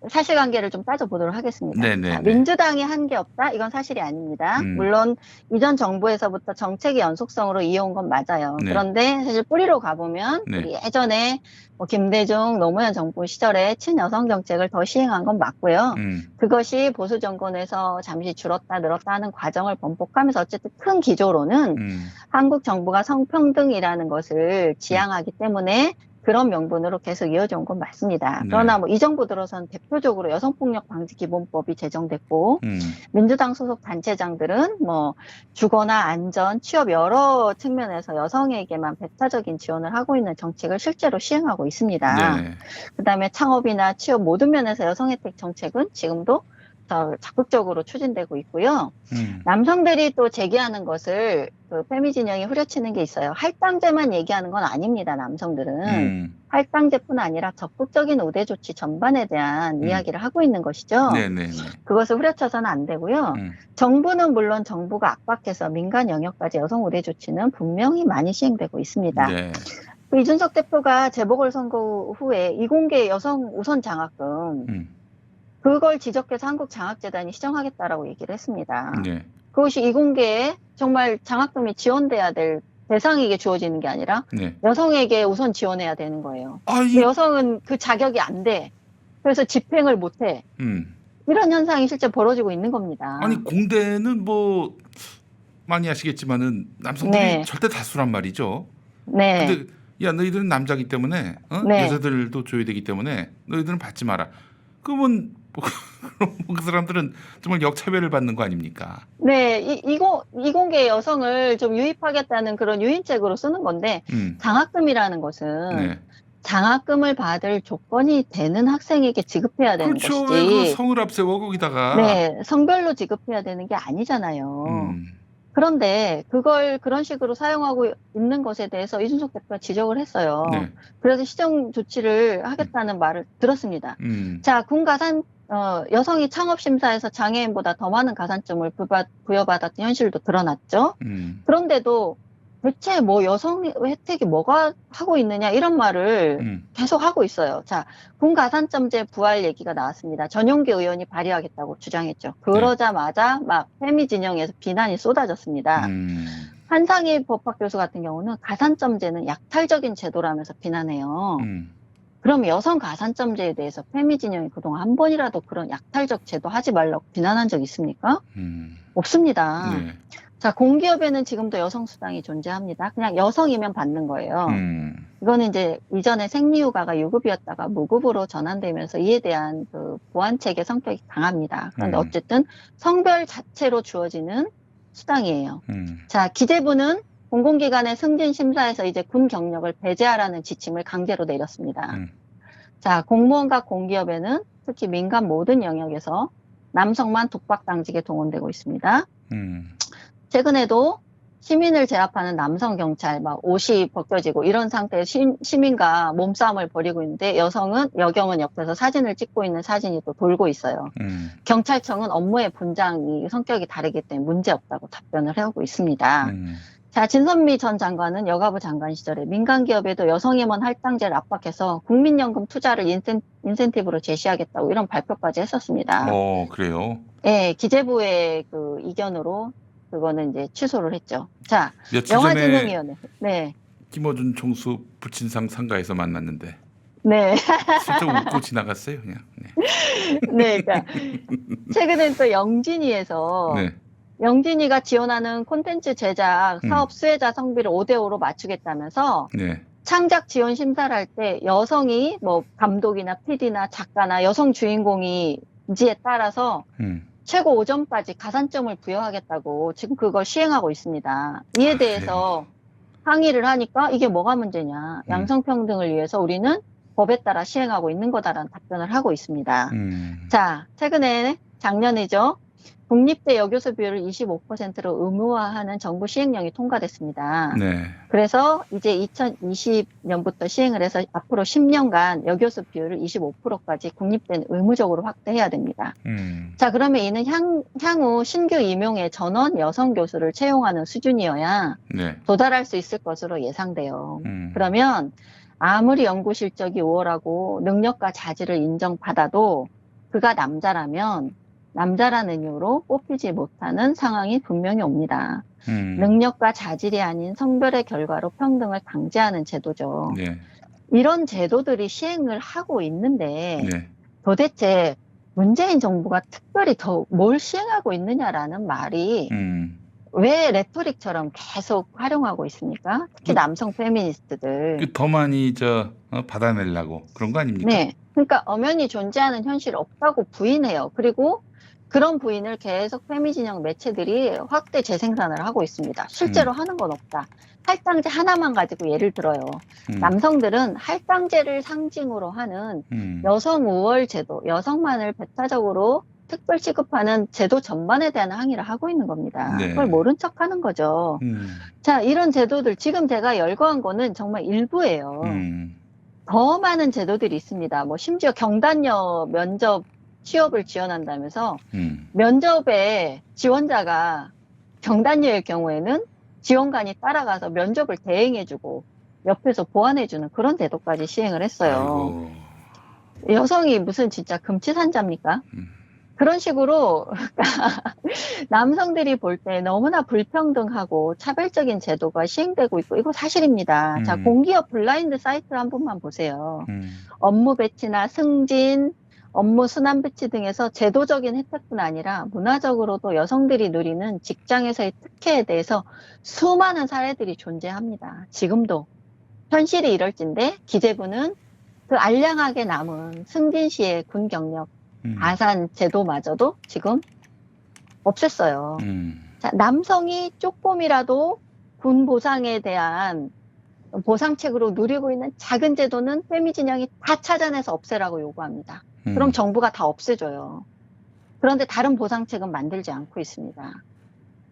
사실관계를 좀 따져보도록 하겠습니다. 네네네. 자, 민주당이 한 게 없다? 이건 사실이 아닙니다. 물론 이전 정부에서부터 정책의 연속성으로 이어온 건 맞아요. 네. 그런데 사실 뿌리로 가보면 네. 우리 예전에 뭐 김대중, 노무현 정부 시절에 친여성 정책을 더 시행한 건 맞고요. 그것이 보수 정권에서 잠시 줄었다 늘었다 하는 과정을 번복하면서 어쨌든 큰 기조로는 한국 정부가 성평등이라는 것을 지향하기 때문에 그런 명분으로 계속 이어져 온 건 맞습니다. 네. 그러나 뭐 이 정부 들어선 대표적으로 여성폭력 방지 기본법이 제정됐고 민주당 소속 단체장들은 뭐 주거나 안전, 취업 여러 측면에서 여성에게만 배타적인 지원을 하고 있는 정책을 실제로 시행하고 있습니다. 네. 그다음에 창업이나 취업 모든 면에서 여성 혜택 정책은 지금도 더 적극적으로 추진되고 있고요. 남성들이 또 제기하는 것을 그 페미 진영이 후려치는 게 있어요. 할당제만 얘기하는 건 아닙니다. 남성들은 할당제뿐 아니라 적극적인 우대 조치 전반에 대한 이야기를 하고 있는 것이죠. 네네. 그것을 후려쳐서는 안 되고요. 정부는 물론 정부가 압박해서 민간 영역까지 여성 우대 조치는 분명히 많이 시행되고 있습니다. 네. 그 이준석 대표가 재보궐선거 후에 이공계 여성 우선 장학금 그걸 지적해서 한국장학재단이 시정하겠다라고 얘기를 했습니다. 네. 그것이 이공계에 정말 장학금이 지원돼야 될 대상에게 주어지는 게 아니라 네. 여성에게 우선 지원해야 되는 거예요. 아, 근데 여성은 그 자격이 안 돼. 그래서 집행을 못 해. 이런 현상이 실제 벌어지고 있는 겁니다. 아니 공대는 뭐 많이 아시겠지만은 남성들이 네. 절대 다수란 말이죠. 네. 근데 야 너희들은 남자기 때문에 네. 여자들도 줘야 되기 때문에 너희들은 받지 마라. 그러면 그 사람들은 정말 역차별을 받는 거 아닙니까? 네, 이공계 여성을 좀 유입하겠다는 그런 유인책으로 쓰는 건데, 장학금이라는 것은 네. 장학금을 받을 조건이 되는 학생에게 지급해야 되는 그렇죠. 왜 것이지. 그 성을 앞세워 거기다가. 네, 성별로 지급해야 되는 게 아니잖아요. 그런데 그걸 그런 식으로 사용하고 있는 것에 대해서 이준석 대표가 지적을 했어요. 네. 그래서 시정 조치를 하겠다는 말을 들었습니다. 자, 여성이 창업심사에서 장애인보다 더 많은 가산점을 부여받았던 현실도 드러났죠. 그런데도 대체 뭐 여성 혜택이 뭐가 하고 있느냐 이런 말을 계속 하고 있어요. 자, 군가산점제 부활 얘기가 나왔습니다. 전용기 의원이 발의하겠다고 주장했죠. 그러자마자 막 페미 진영에서 비난이 쏟아졌습니다. 한상희 법학 교수 같은 경우는 가산점제는 약탈적인 제도라면서 비난해요. 그럼 여성 가산점제에 대해서 페미 진영이 그동안 한 번이라도 그런 약탈적 제도 하지 말라고 비난한 적 있습니까? 없습니다. 네. 자, 공기업에는 지금도 여성 수당이 존재합니다. 그냥 여성이면 받는 거예요. 이거는 이제 이전에 생리휴가가 유급이었다가 무급으로 전환되면서 이에 대한 그 보완책의 성격이 강합니다. 그런데 어쨌든 성별 자체로 주어지는 수당이에요. 자, 기재부는 공공기관의 승진 심사에서 이제 군 경력을 배제하라는 지침을 강제로 내렸습니다. 자, 공무원과 공기업에는 특히 민간 모든 영역에서 남성만 독박 당직에 동원되고 있습니다. 최근에도 시민을 제압하는 남성 경찰, 막 옷이 벗겨지고 이런 상태의 시민과 몸싸움을 벌이고 있는데 여경은 옆에서 사진을 찍고 있는 사진이 또 돌고 있어요. 경찰청은 업무의 분장이 성격이 다르기 때문에 문제 없다고 답변을 하고 있습니다. 자, 진선미 전 장관은 여가부 장관 시절에 민간 기업에도 여성 임원 할당제를 압박해서 국민연금 투자를 인센티브로 제시하겠다고 이런 발표까지 했었습니다. 그래요. 예, 기재부의 그 이견으로 그거는 이제 취소를 했죠. 자, 며칠 전에 영화진흥위원회. 네. 김어준 총수 부친상 상가에서 만났는데 네. 슬쩍 웃고 지나갔어요, 그냥. 네. 네. 그러니까 최근엔 또 영진이에서 네. 영진이가 지원하는 콘텐츠 제작 사업 수혜자 성비를 5대5로 맞추겠다면서 네. 창작 지원 심사를 할 때 여성이 뭐 감독이나 PD나 작가나 여성 주인공이지에 따라서 최고 5점까지 가산점을 부여하겠다고 지금 그걸 시행하고 있습니다. 이에 대해서 항의를 하니까 이게 뭐가 문제냐. 양성평등을 위해서 우리는 법에 따라 시행하고 있는 거다라는 답변을 하고 있습니다. 자, 최근에 작년이죠. 국립대 여교수 비율을 25%로 의무화하는 정부 시행령이 통과됐습니다. 네. 그래서 이제 2020년부터 시행을 해서 앞으로 10년간 여교수 비율을 25%까지 국립대는 의무적으로 확대해야 됩니다. 자, 그러면 이는 향후 신규 임용의 전원 여성 교수를 채용하는 수준이어야 네. 도달할 수 있을 것으로 예상돼요. 그러면 아무리 연구 실적이 우월하고 능력과 자질을 인정받아도 그가 남자라면 남자라는 이유로 뽑히지 못하는 상황이 분명히 옵니다. 능력과 자질이 아닌 성별의 결과로 평등을 강제하는 제도죠. 네. 이런 제도들이 시행을 하고 있는데 네. 도대체 문재인 정부가 특별히 더 뭘 시행하고 있느냐라는 말이 왜 레토릭처럼 계속 활용하고 있습니까? 특히 남성 페미니스트들. 더 많이 받아내려고 그런 거 아닙니까? 네. 그러니까 엄연히 존재하는 현실이 없다고 부인해요. 그리고 그런 부인을 계속 페미진영 매체들이 확대 재생산을 하고 있습니다. 실제로 하는 건 없다. 할당제 하나만 가지고 예를 들어요. 남성들은 할당제를 상징으로 하는 여성 우월 제도, 여성만을 배타적으로 특별 취급하는 제도 전반에 대한 항의를 하고 있는 겁니다. 네. 그걸 모른 척 하는 거죠. 자, 이런 제도들, 지금 제가 열거한 거는 정말 일부예요. 더 많은 제도들이 있습니다. 뭐, 심지어 경단녀 면접 취업을 지원한다면서 면접에 지원자가 경단녀일 경우에는 지원관이 따라가서 면접을 대행해주고 옆에서 보완해주는 그런 제도까지 시행을 했어요. 아이고. 여성이 무슨 진짜 금치산자입니까? 그런 식으로 남성들이 볼 때 너무나 불평등하고 차별적인 제도가 시행되고 있고 이거 사실입니다. 자, 공기업 블라인드 사이트를 한 번만 보세요. 업무 배치나 승진, 업무 순환 배치 등에서 제도적인 혜택뿐 아니라 문화적으로도 여성들이 누리는 직장에서의 특혜에 대해서 수많은 사례들이 존재합니다. 지금도. 현실이 이럴진데 기재부는 그 알량하게 남은 승진 시의 군 경력 가산 제도마저도 지금 없앴어요. 자, 남성이 조금이라도 군 보상에 대한 보상책으로 누리고 있는 작은 제도는 페미진영이 다 찾아내서 없애라고 요구합니다. 그럼 정부가 다 없애줘요. 그런데 다른 보상책은 만들지 않고 있습니다.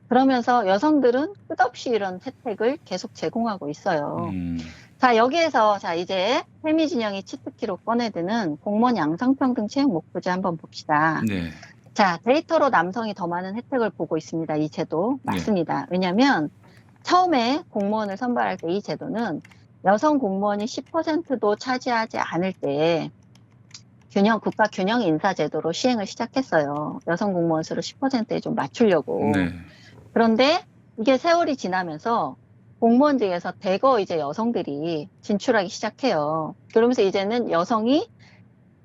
그러면서 여성들은 끝없이 이런 혜택을 계속 제공하고 있어요. 자, 여기에서 자 이제 페미진영이 치트키로 꺼내드는 공무원 양성평등 채용 목표제 한번 봅시다. 네. 자, 데이터로 남성이 더 많은 혜택을 보고 있습니다. 이 제도. 맞습니다. 왜냐하면 처음에 공무원을 선발할 때 이 제도는 여성 공무원이 10%도 차지하지 않을 때 국가 균형 인사 제도로 시행을 시작했어요. 여성 공무원 수를 10%에 좀 맞추려고. 네. 그런데 이게 세월이 지나면서 공무원직에서 대거 이제 여성들이 진출하기 시작해요. 그러면서 이제는 여성이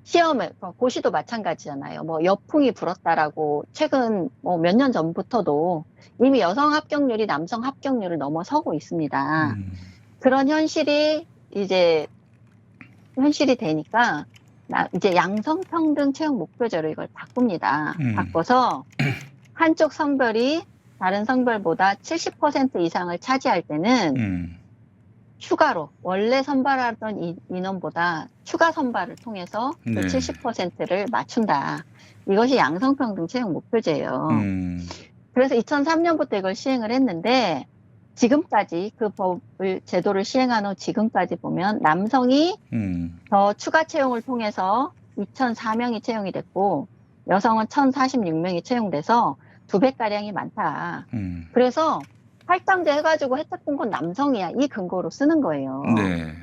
시험을, 고시도 마찬가지잖아요. 뭐 여풍이 불었다라고 최근 뭐 몇 년 전부터도 이미 여성 합격률이 남성 합격률을 넘어서고 있습니다. 그런 현실이 되니까 이제 양성평등 채용 목표제로 이걸 바꿉니다. 바꿔서 한쪽 성별이 다른 성별보다 70% 이상을 차지할 때는 추가로 원래 선발하던 인원보다 추가 선발을 통해서 그 70%를 맞춘다. 이것이 양성평등 채용 목표제예요. 그래서 2003년부터 이걸 시행을 했는데 지금까지 그 제도를 시행한 후 지금까지 보면 남성이 더 추가 채용을 통해서 2004명이 채용이 됐고 여성은 1046명이 채용돼서 2배가량이 많다. 그래서 할당제 해가지고 혜택 본 건 남성이야. 이 근거로 쓰는 거예요. 네.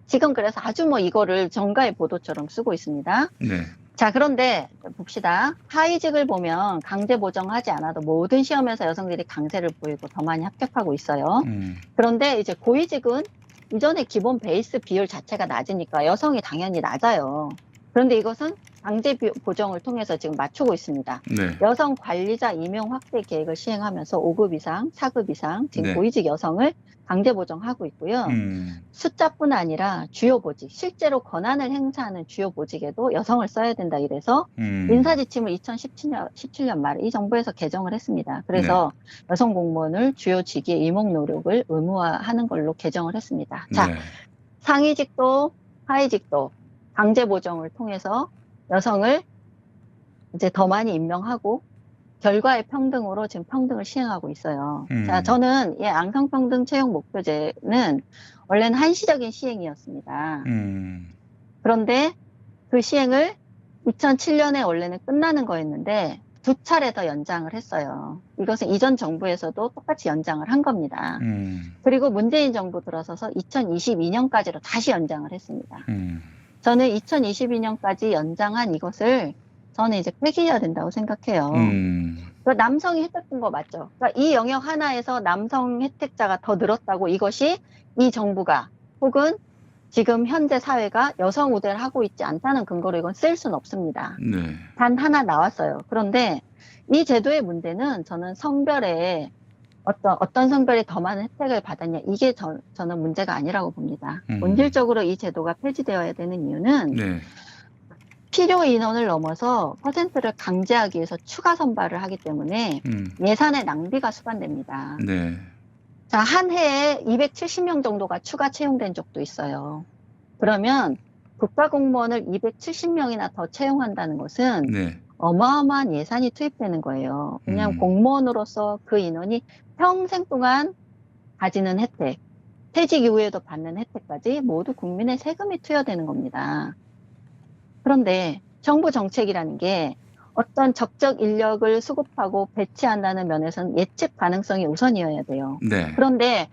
지금 그래서 아주 뭐 이거를 정가의 보도처럼 쓰고 있습니다. 네. 자, 그런데 봅시다. 하위직을 보면 강제 보정하지 않아도 모든 시험에서 여성들이 강세를 보이고 더 많이 합격하고 있어요. 그런데 이제 고위직은 이전에 기본 베이스 비율 자체가 낮으니까 여성이 당연히 낮아요. 그런데 이것은 강제 보정을 통해서 지금 맞추고 있습니다. 네. 여성 관리자 임용 확대 계획을 시행하면서 5급 이상, 4급 이상 지금 네. 고위직 여성을 강제 보정하고 있고요. 숫자뿐 아니라 주요 보직, 실제로 권한을 행사하는 주요 보직에도 여성을 써야 된다 이래서 인사지침을 2017년 말에 이 정부에서 개정을 했습니다. 그래서 여성 공무원을 주요 직위의 임용 노력을 의무화하는 걸로 개정을 했습니다. 자, 네. 상위직도 하위직도 강제 보정을 통해서 여성을 이제 더 많이 임명하고 결과의 평등으로 지금 평등을 시행하고 있어요. 자, 저는 이 양성평등 채용 목표제는 원래는 한시적인 시행이었습니다. 그런데 그 시행을 2007년에 원래는 끝나는 거였는데 2차례 더 연장을 했어요. 이것은 이전 정부에서도 똑같이 연장을 한 겁니다. 그리고 문재인 정부 들어서서 2022년까지로 다시 연장을 했습니다. 저는 2022년까지 연장한 이것을 저는 이제 폐기해야 된다고 생각해요. 그러니까 남성이 혜택 본 거 맞죠? 그러니까 이 영역 하나에서 남성 혜택자가 더 늘었다고 이것이 이 정부가 혹은 지금 현재 사회가 여성 우대를 하고 있지 않다는 근거로 이건 쓸 수는 없습니다. 네. 단 하나 나왔어요. 그런데 이 제도의 문제는 저는 성별에 어떤 성별이 더 많은 혜택을 받았냐 이게 저는 문제가 아니라고 봅니다. 본질적으로 이 제도가 폐지되어야 되는 이유는 네. 필요 인원을 넘어서 퍼센트를 강제하기 위해서 추가 선발을 하기 때문에 예산의 낭비가 수반됩니다. 네. 자, 한 해에 270명 정도가 추가 채용된 적도 있어요. 그러면 국가공무원을 270명이나 더 채용한다는 것은 네. 어마어마한 예산이 투입되는 거예요. 왜냐하면 공무원으로서 그 인원이 평생 동안 가지는 혜택, 퇴직 이후에도 받는 혜택까지 모두 국민의 세금이 투여되는 겁니다. 그런데 정부 정책이라는 게 어떤 적적 인력을 수급하고 배치한다는 면에서는 예측 가능성이 우선이어야 돼요. 네. 그런데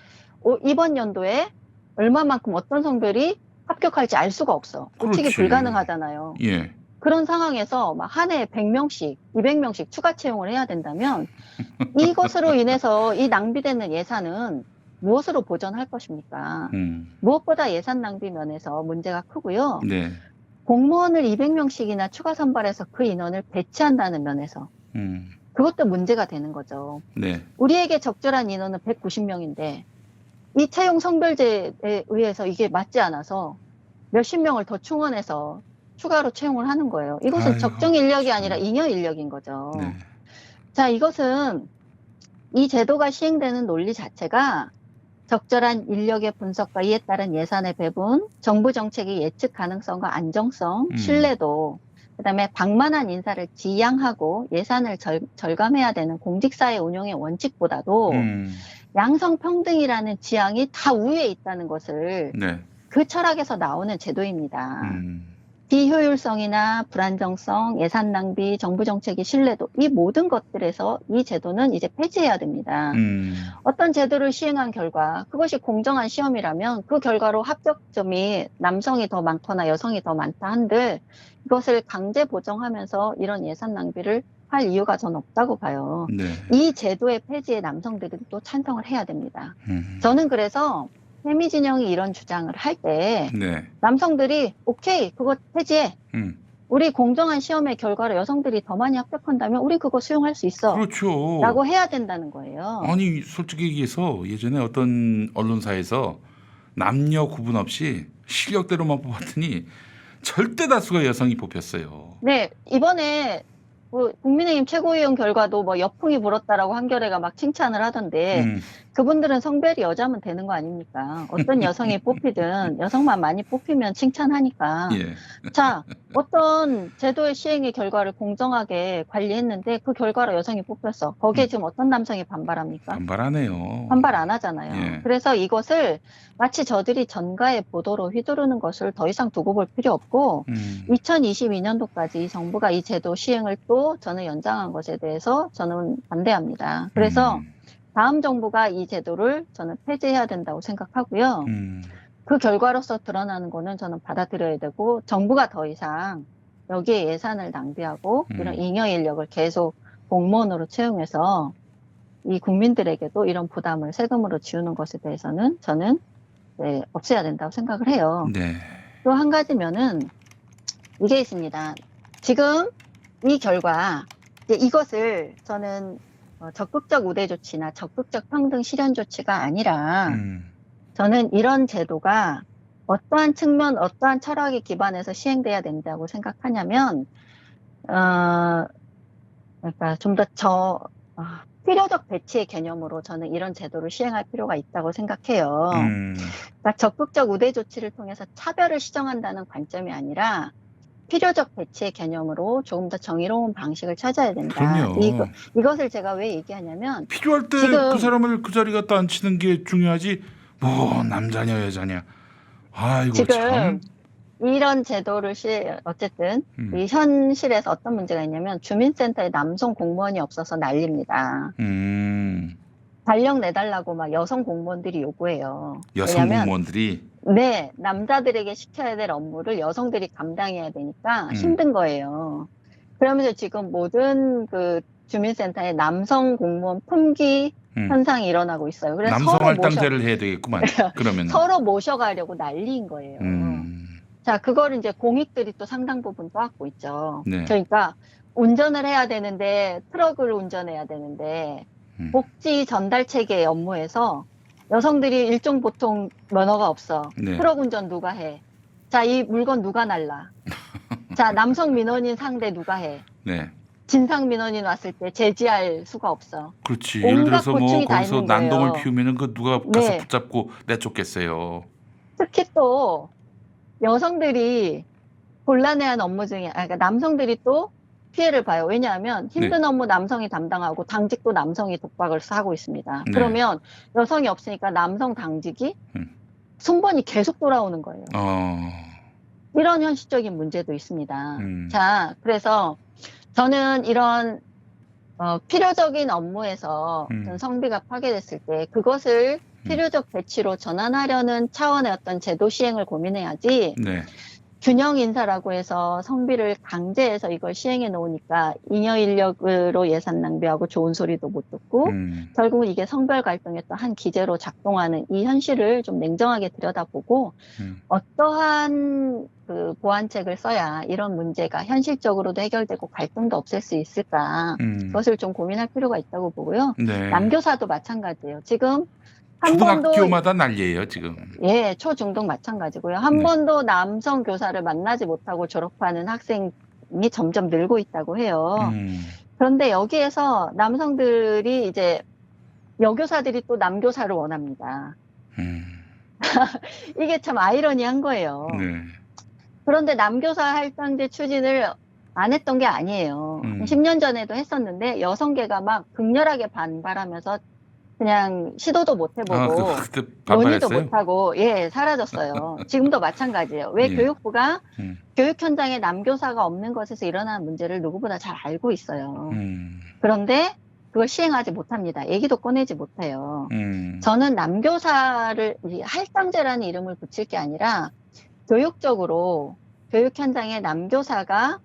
이번 연도에 얼마만큼 어떤 성별이 합격할지 알 수가 없어. 예측이 그렇지. 불가능하잖아요. 예. 그런 상황에서 막 한 해에 100명씩, 200명씩 추가 채용을 해야 된다면 이것으로 인해서 이 낭비되는 예산은 무엇으로 보전할 것입니까? 무엇보다 예산 낭비 면에서 문제가 크고요. 네. 공무원을 200명씩이나 추가 선발해서 그 인원을 배치한다는 면에서 그것도 문제가 되는 거죠. 네. 우리에게 적절한 인원은 190명인데 이 채용 성별제에 의해서 이게 맞지 않아서 몇십 명을 더 충원해서 추가로 채용을 하는 거예요. 이것은 아이고, 적정 인력이 참. 아니라 잉여 인력인 거죠. 네. 자, 이것은 이 제도가 시행되는 논리 자체가 적절한 인력의 분석과 이에 따른 예산의 배분, 정부 정책의 예측 가능성과 안정성, 신뢰도, 그다음에 방만한 인사를 지양하고 예산을 절감해야 되는 공직사회 운영의 원칙보다도 양성평등이라는 지향이 다 우위에 있다는 것을 네. 그 철학에서 나오는 제도입니다. 비효율성이나 불안정성, 예산 낭비, 정부 정책의 신뢰도 이 모든 것들에서 이 제도는 이제 폐지해야 됩니다. 어떤 제도를 시행한 결과 그것이 공정한 시험이라면 그 결과로 합격점이 남성이 더 많거나 여성이 더 많다 한들 이것을 강제 보정하면서 이런 예산 낭비를 할 이유가 전 없다고 봐요. 네. 이 제도의 폐지에 남성들이 또 찬성을 해야 됩니다. 저는 그래서 페미 진영이 이런 주장을 할 때 네. 남성들이 오케이 그거 폐지해. 우리 공정한 시험의 결과로 여성들이 더 많이 합격한다면 우리 그거 수용할 수 있어. 그렇죠. 라고 해야 된다는 거예요. 아니 솔직히 얘기해서 예전에 어떤 언론사에서 남녀 구분 없이 실력대로만 뽑았더니 절대 다수가 여성이 뽑혔어요. 네, 이번에 뭐 국민의힘 최고위원 결과도 뭐 여풍이 불었다라고 한겨레가 막 칭찬을 하던데 그분들은 성별이 여자면 되는 거 아닙니까? 어떤 여성이 뽑히든 여성만 많이 뽑히면 칭찬하니까. 예. 자, 어떤 제도의 시행의 결과를 공정하게 관리했는데 그 결과로 여성이 뽑혔어. 거기에 지금 어떤 남성이 반발합니까? 반발하네요. 반발 안 하잖아요. 예. 그래서 이것을 마치 저들이 전가의 보도로 휘두르는 것을 더 이상 두고 볼 필요 없고 2022년도까지 이 정부가 이 제도 시행을 또 저는 연장한 것에 대해서 저는 반대합니다. 그래서 다음 정부가 이 제도를 저는 폐지해야 된다고 생각하고요. 그 결과로서 드러나는 거는 저는 받아들여야 되고, 정부가 더 이상 여기에 예산을 낭비하고 이런 잉여 인력을 계속 공무원으로 채용해서 이 국민들에게도 이런 부담을 세금으로 지우는 것에 대해서는 저는 네, 없애야 된다고 생각을 해요. 네. 또 한 가지면은 이게 있습니다. 지금 이 결과, 이제 이것을 저는 적극적 우대 조치나 적극적 평등 실현 조치가 아니라 저는 이런 제도가 어떠한 측면, 어떠한 철학에 기반해서 시행돼야 된다고 생각하냐면, 그러니까 좀 더 필요적 배치의 개념으로 저는 이런 제도를 시행할 필요가 있다고 생각해요. 그러니까 적극적 우대 조치를 통해서 차별을 시정한다는 관점이 아니라 필요적 배치의 개념으로 조금 더 정의로운 방식을 찾아야 된다. 그럼요. 이것을 제가 왜 얘기하냐면 필요할 때 지금 그 사람을 그 자리 갖다 앉히는 게 중요하지. 뭐 남자냐 여자냐. 아이고 지금 참. 이런 제도를 어쨌든 이 현실에서 어떤 문제가 있냐면 주민센터에 남성 공무원이 없어서 난립니다. 발령 내달라고 막 여성 공무원들이 요구해요. 여성 왜냐면 공무원들이 네, 남자들에게 시켜야 될 업무를 여성들이 감당해야 되니까 힘든 거예요. 그러면서 지금 모든 그 주민센터에 남성 공무원 품귀 현상이 일어나고 있어요. 그래서 남성 서로 할당제를 해야 되겠구만. 그러면 서로 모셔가려고 난리인 거예요. 자, 그거를 이제 공익들이 또 상당 부분 도왔고 있죠. 네. 그러니까 운전을 해야 되는데 트럭을 운전해야 되는데 복지 전달 체계의 업무에서 여성들이 일종 보통 면허가 없어. 네. 트럭 운전 누가 해? 자, 이 물건 누가 날라? 자, 남성 민원인 상대 누가 해? 네. 진상 민원인 왔을 때 제지할 수가 없어. 그렇지. 예를 온갖 들어서 뭐 고충이 다 거기서 있는 난동을 거예요. 피우면은 그 누가 가서 네. 붙잡고 내쫓겠어요. 특히 또 여성들이 곤란해하는 업무 중에, 그러니까 남성들이 또 피해를 봐요. 왜냐하면 힘든 업무 남성이 담당하고 당직도 남성이 독박을 하고 있습니다. 네. 그러면 여성이 없으니까 남성 당직이 순번이 계속 돌아오는 거예요. 이런 현실적인 문제도 있습니다. 자, 그래서 저는 이런 필요적인 업무에서 어떤 성비가 파괴됐을 때 그것을 필요적 배치로 전환하려는 차원의 어떤 제도 시행을 고민해야지 네. 균형 인사라고 해서 성비를 강제해서 이걸 시행해 놓으니까 잉여 인력으로 예산 낭비하고 좋은 소리도 못 듣고 결국은 이게 성별 갈등의 또 한 기제로 작동하는 이 현실을 좀 냉정하게 들여다보고 어떠한 그 보완책을 써야 이런 문제가 현실적으로도 해결되고 갈등도 없앨 수 있을까 그것을 좀 고민할 필요가 있다고 보고요. 네. 남교사도 마찬가지예요. 지금 한 번도 초등학교마다 난리예요 지금. 예, 초중등 마찬가지고요. 한 네. 번도 남성 교사를 만나지 못하고 졸업하는 학생이 점점 늘고 있다고 해요. 그런데 여기에서 남성들이 이제 여교사들이 또 남교사를 원합니다. 이게 참 아이러니한 거예요. 네. 그런데 남교사 할당제 추진을 안 했던 게 아니에요. 10년 전에도 했었는데 여성계가 막 극렬하게 반발하면서 그냥 시도도 못 해보고 그때 논의도 반발했어요? 못하고 예 사라졌어요. 지금도 마찬가지예요. 왜 예. 교육부가 교육 현장에 남교사가 없는 것에서 일어나는 문제를 누구보다 잘 알고 있어요. 그런데 그걸 시행하지 못합니다. 얘기도 꺼내지 못해요. 저는 남교사를 할당제라는 이름을 붙일 게 아니라 교육적으로 교육 현장에 남교사가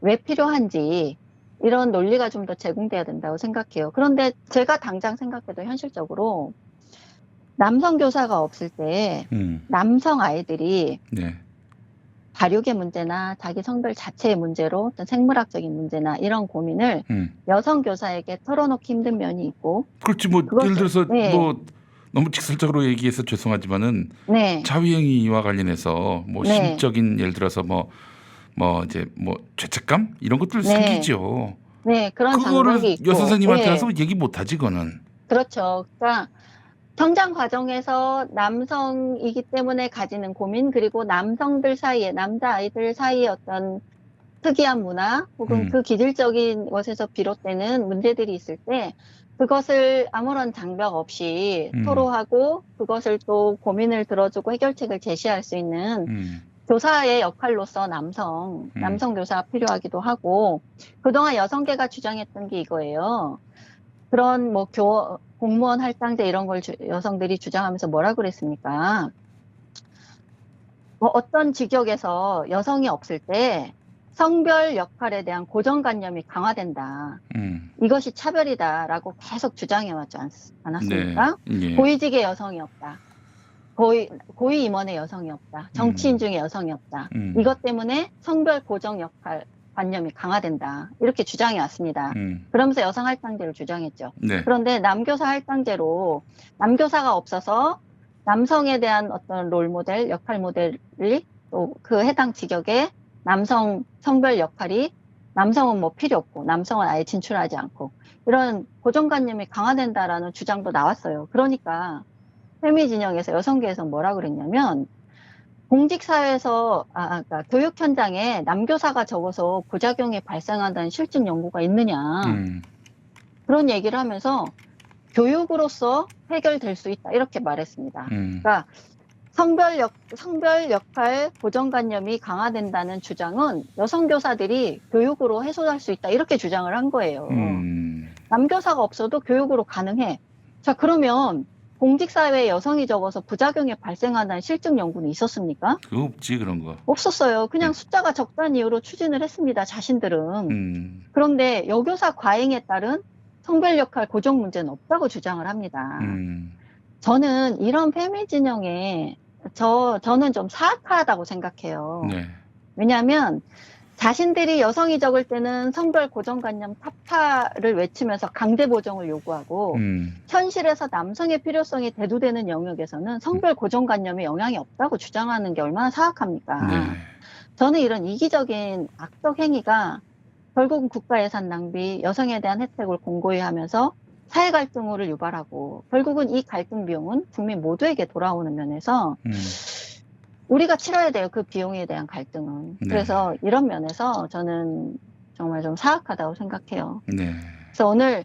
왜 필요한지 이런 논리가 좀 더 제공돼야 된다고 생각해요. 그런데 제가 당장 생각해도 현실적으로 남성 교사가 없을 때 남성 아이들이 네. 발육의 문제나 자기 성별 자체의 문제로 어떤 생물학적인 문제나 이런 고민을 여성 교사에게 털어놓기 힘든 면이 있고 그렇지 뭐 예를 들어서 네. 뭐 너무 직설적으로 얘기해서 죄송하지만은 네. 자위행위와 관련해서 뭐 네. 심적인 예를 들어서 뭐 이제 뭐 죄책감 이런 것들 네. 생기죠. 네, 그런 그거를 장벽이 있고. 여 선생님한테 네. 가서 얘기 못하지 그거는. 그렇죠. 그러니까 성장 과정에서 남성이기 때문에 가지는 고민 그리고 남성들 사이에 남자 아이들 사이에 어떤 특이한 문화 혹은 그 기질적인 것에서 비롯되는 문제들이 있을 때 그것을 아무런 장벽 없이 토로하고 그것을 또 고민을 들어주고 해결책을 제시할 수 있는 교사의 역할로서 남성 교사가 필요하기도 하고 그동안 여성계가 주장했던 게 이거예요. 그런 뭐 공무원 할당제 이런 걸 여성들이 주장하면서 뭐라 그랬습니까? 어떤 직역에서 여성이 없을 때 성별 역할에 대한 고정관념이 강화된다. 이것이 차별이다라고 계속 주장해왔지 않았습니까? 네. 예. 고위직의 여성이 없다. 고위 임원의 여성이 없다. 정치인 중에 여성이 없다. 이것 때문에 성별 고정 역할 관념이 강화된다. 이렇게 주장해 왔습니다. 그러면서 여성 할당제를 주장했죠. 네. 그런데 남교사 할당제로 남교사가 없어서 남성에 대한 어떤 롤 모델, 역할 모델이 또 그 해당 직역에 남성 성별 역할이 남성은 뭐 필요 없고 남성은 아예 진출하지 않고 이런 고정관념이 강화된다라는 주장도 나왔어요. 그러니까 페미 진영에서 여성계에서 뭐라 그랬냐면 공직사회에서 그러니까 교육 현장에 남교사가 적어서 부작용이 발생한다는 실증 연구가 있느냐 그런 얘기를 하면서 교육으로서 해결될 수 있다 이렇게 말했습니다. 그러니까 성별 역할 고정관념이 강화된다는 주장은 여성 교사들이 교육으로 해소할 수 있다 이렇게 주장을 한 거예요. 남교사가 없어도 교육으로 가능해. 자 그러면 공직사회에 여성이 적어서 부작용이 발생한다는 실증 연구는 있었습니까? 그거 없지 그런 거. 없었어요. 그냥 숫자가 적다는 이유로 추진을 했습니다. 자신들은. 그런데 여교사 과잉에 따른 성별 역할 고정 문제는 없다고 주장을 합니다. 저는 이런 페미 진영에 저는 좀 사악하다고 생각해요. 네. 왜냐하면 자신들이 여성이 적을 때는 성별 고정관념 타파를 외치면서 강제 보정을 요구하고 현실에서 남성의 필요성이 대두되는 영역에서는 성별 고정관념에 영향이 없다고 주장하는 게 얼마나 사악합니까? 네. 저는 이런 이기적인 악덕 행위가 결국은 국가 예산 낭비, 여성에 대한 혜택을 공고히 하면서 사회 갈등을 유발하고 결국은 이 갈등 비용은 국민 모두에게 돌아오는 면에서 우리가 치러야 돼요. 그 비용에 대한 갈등은. 네. 그래서 이런 면에서 저는 정말 좀 사악하다고 생각해요. 네. 그래서 오늘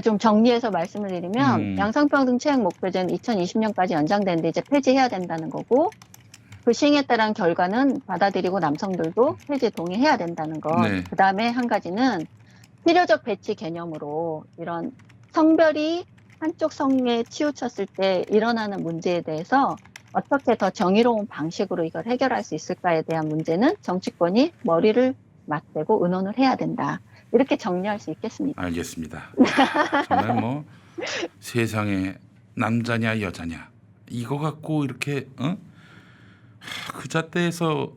좀 정리해서 말씀을 드리면 양성평등 채용 목표제는 2020년까지 연장되는데 이제 폐지해야 된다는 거고 그 시행에 따른 결과는 받아들이고 남성들도 폐지 동의해야 된다는 것. 네. 그 다음에 한 가지는 필요적 배치 개념으로 이런 성별이 한쪽 성에 치우쳤을 때 일어나는 문제에 대해서 어떻게 더 정의로운 방식으로 이걸 해결할 수 있을까에 대한 문제는 정치권이 머리를 맞대고 의논을 해야 된다. 이렇게 정리할 수 있겠습니다. 알겠습니다. 정말 뭐 세상에 남자냐 여자냐 이거 갖고 이렇게 그 잣대에서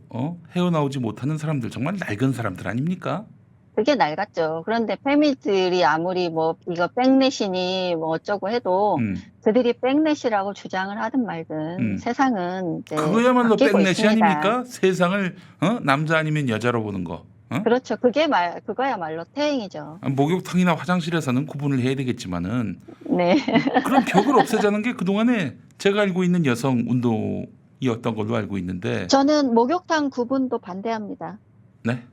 헤어나오지 못하는 사람들 정말 낡은 사람들 아닙니까? 그게 낡았죠. 그런데 페미들이 아무리 뭐 이거 백내시니 뭐 어쩌고 해도 그들이 백내시라고 주장을 하든 말든 세상은 이제 그거야말로 바뀌고 백내시 있습니다. 아닙니까? 세상을 남자 아니면 여자로 보는 거. 그렇죠. 그거야말로 태행이죠. 목욕탕이나 화장실에서는 구분을 해야 되겠지만은 네. 그런 벽을 없애자는 게 그동안에 제가 알고 있는 여성 운동이었던 걸로 알고 있는데. 저는 목욕탕 구분도 반대합니다. 네.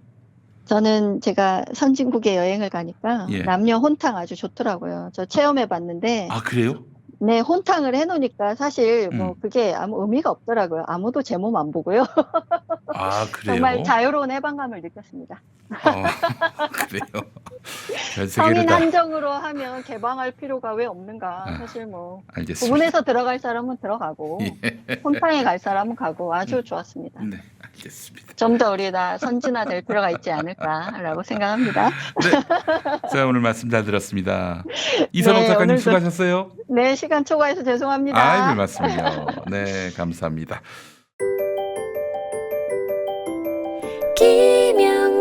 저는 제가 선진국에 여행을 가니까 예. 남녀 혼탕 아주 좋더라고요. 저 체험해 봤는데 아 그래요? 네, 혼탕을 해놓으니까 사실 뭐 그게 아무 의미가 없더라고요. 아무도 제 몸 안 보고요. 아 그래요? 정말 자유로운 해방감을 느꼈습니다. 그래요. 별 세계를 성인 다 한정으로 하면 개방할 필요가 왜 없는가. 사실 뭐 알겠습니다. 구분해서 들어갈 사람은 들어가고 예. 혼탕에 갈 사람은 가고 아주 좋았습니다. 네, 알겠습니다. 좀 더 우리가 선진화될 필요가 있지 않을까라고 생각합니다. 네. 자 오늘 말씀 잘 들었습니다. 이선옥 네, 작가님 오늘도- 수고하셨어요. 네, 시간 초과해서 죄송합니다. 아이 별 말씀이요. 네 감사합니다. 김영